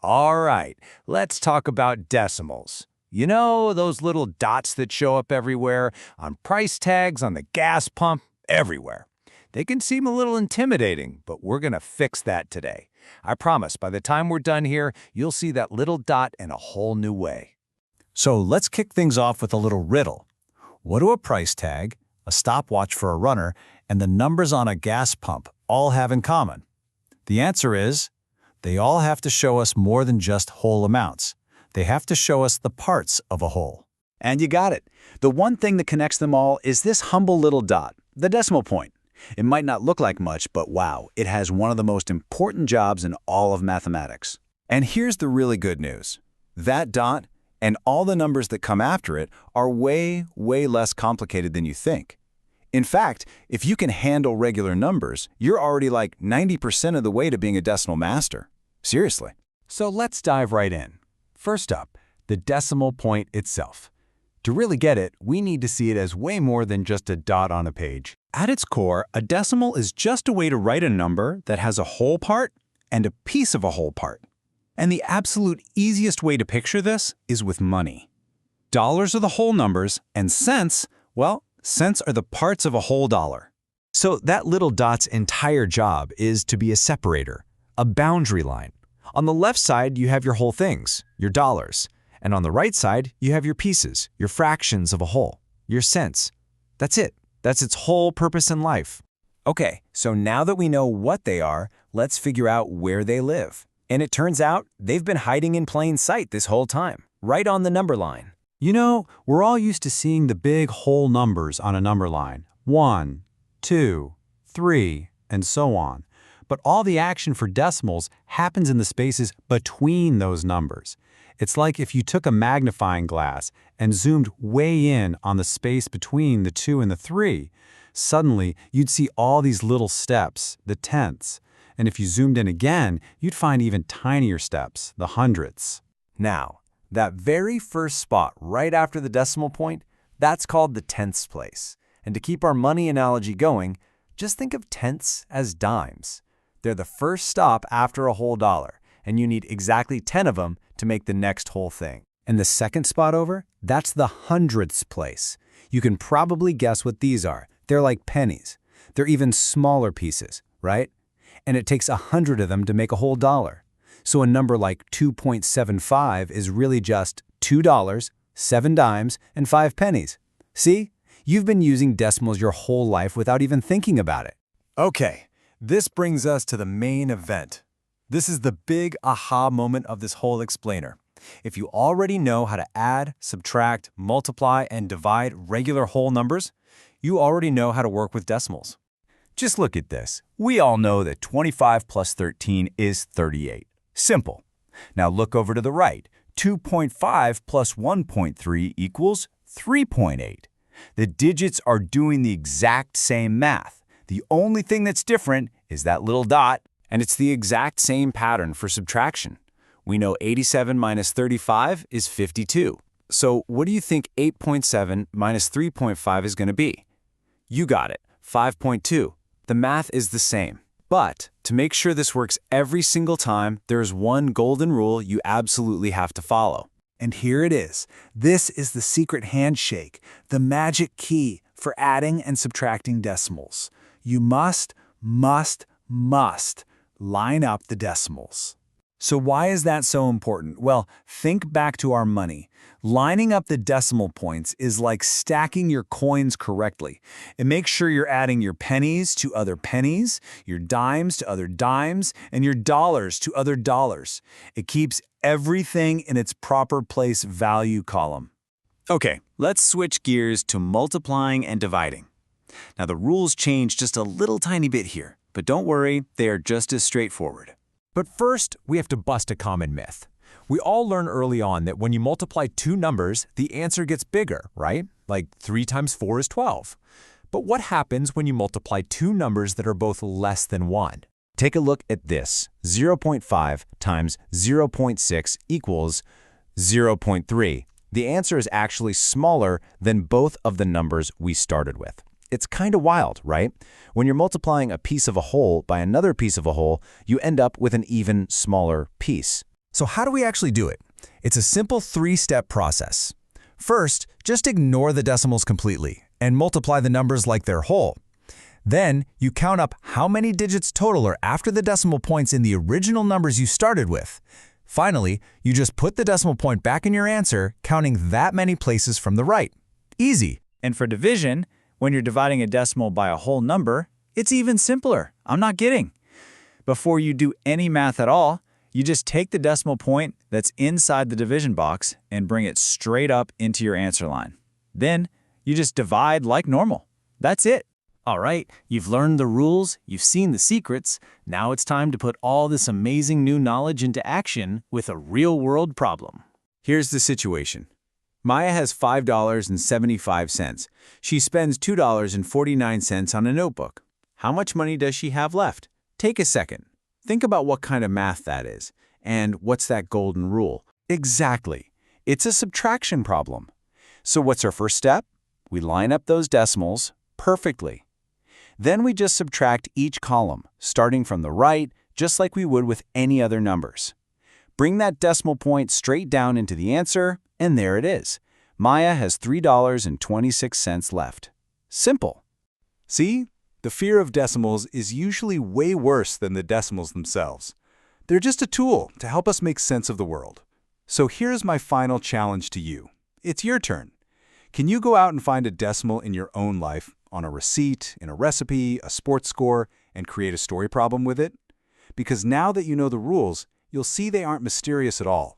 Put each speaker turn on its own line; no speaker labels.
All right, let's talk about decimals. You know, those little dots that show up everywhere, on price tags, on the gas pump, everywhere. They can seem a little intimidating, but we're going to fix that today. I promise, by the time we're done here, you'll see that little dot in a whole new way.
So let's kick things off with a little riddle. What do a price tag, a stopwatch for a runner, and the numbers on a gas pump all have in common? The answer is, they all have to show us more than just whole amounts. They have to show us the parts of a whole.
And you got it. The one thing that connects them all is this humble little dot, the decimal point. It might not look like much, but wow, it has one of the most important jobs in all of mathematics.
And here's the really good news. That dot and all the numbers that come after it are way, way less complicated than you think. In fact, if you can handle regular numbers, you're already like 90% of the way to being a decimal master. Seriously.
So let's dive right in. First up, the decimal point itself. To really get it, we need to see it as way more than just a dot on a page.
At its core, a decimal is just a way to write a number that has a whole part and a piece of a whole part. And the absolute easiest way to picture this is with money. Dollars are the whole numbers, and cents, well, cents are the parts of a whole dollar.
So that little dot's entire job is to be a separator, a boundary line. On the left side, you have your whole things, your dollars. And on the right side, you have your pieces, your fractions of a whole, your cents. That's it. That's its whole purpose in life.
Okay, so now that we know what they are, let's figure out where they live. And it turns out they've been hiding in plain sight this whole time, right on the number line.
You know, we're all used to seeing the big whole numbers on a number line. 1, 2, 3, and so on. But all the action for decimals happens in the spaces between those numbers. It's like if you took a magnifying glass and zoomed way in on the space between the 2 and the 3. Suddenly, you'd see all these little steps, the tenths. And if you zoomed in again, you'd find even tinier steps, the hundredths.
Now, that very first spot right after the decimal point, that's called the tenths place. And to keep our money analogy going, just think of tenths as dimes. They're the first stop after a whole dollar, and you need exactly 10 of them to make the next whole thing.
And the second spot over, that's the hundredths place. You can probably guess what these are. They're like pennies. They're even smaller pieces, right? And it takes 100 of them to make a whole dollar. So a number like 2.75 is really just $2, 7 dimes, and 5 pennies. See? You've been using decimals your whole life without even thinking about it.
Okay, this brings us to the main event. This is the big aha moment of this whole explainer. If you already know how to add, subtract, multiply, and divide regular whole numbers, you already know how to work with decimals.
Just look at this. We all know that 25 plus 13 is 38. Simple. Now look over to the right. 2.5 plus 1.3 equals 3.8. The digits are doing the exact same math. The only thing that's different is that little dot, and it's the exact same pattern for subtraction. We know 87 minus 35 is 52. So what do you think 8.7 minus 3.5 is going to be? You got it, 5.2. The math is the same. But to make sure this works every single time, there's one golden rule you absolutely have to follow.
And here it is. This is the secret handshake, the magic key for adding and subtracting decimals. You must line up the decimals. So why is that so important? Well, think back to our money. Lining up the decimal points is like stacking your coins correctly. It makes sure you're adding your pennies to other pennies, your dimes to other dimes, and your dollars to other dollars. It keeps everything in its proper place value column.
Okay, let's switch gears to multiplying and dividing. Now the rules change just a little tiny bit here, but don't worry, they are just as straightforward.
But first, we have to bust a common myth. We all learn early on that when you multiply two numbers, the answer gets bigger, right? Like 3 times 4 is 12. But what happens when you multiply two numbers that are both less than 1? Take a look at this. 0.5 times 0.6 equals 0.3. The answer is actually smaller than both of the numbers we started with. It's kind of wild, right? When you're multiplying a piece of a whole by another piece of a whole, you end up with an even smaller piece.
So how do we actually do it? It's a simple 3-step process. First, just ignore the decimals completely and multiply the numbers like they're whole. Then, you count up how many digits total are after the decimal points in the original numbers you started with. Finally, you just put the decimal point back in your answer, counting that many places from the right. Easy.
And for division, when you're dividing a decimal by a whole number, it's even simpler. I'm not kidding. Before you do any math at all, you just take the decimal point that's inside the division box and bring it straight up into your answer line. Then, you just divide like normal. That's it.
All right, you've learned the rules, you've seen the secrets. Now it's time to put all this amazing new knowledge into action with a real-world problem.
Here's the situation. Maya has $5.75. She spends $2.49 on a notebook. How much money does she have left? Take a second. Think about what kind of math that is. And what's that golden rule? Exactly. It's a subtraction problem. So what's our first step? We line up those decimals perfectly. Then we just subtract each column, starting from the right, just like we would with any other numbers. Bring that decimal point straight down into the answer, and there it is. Maya has $3.26 left. Simple.
See? The fear of decimals is usually way worse than the decimals themselves. They're just a tool to help us make sense of the world. So here's my final challenge to you. It's your turn. Can you go out and find a decimal in your own life, on a receipt, in a recipe, a sports score, and create a story problem with it? Because now that you know the rules, you'll see they aren't mysterious at all.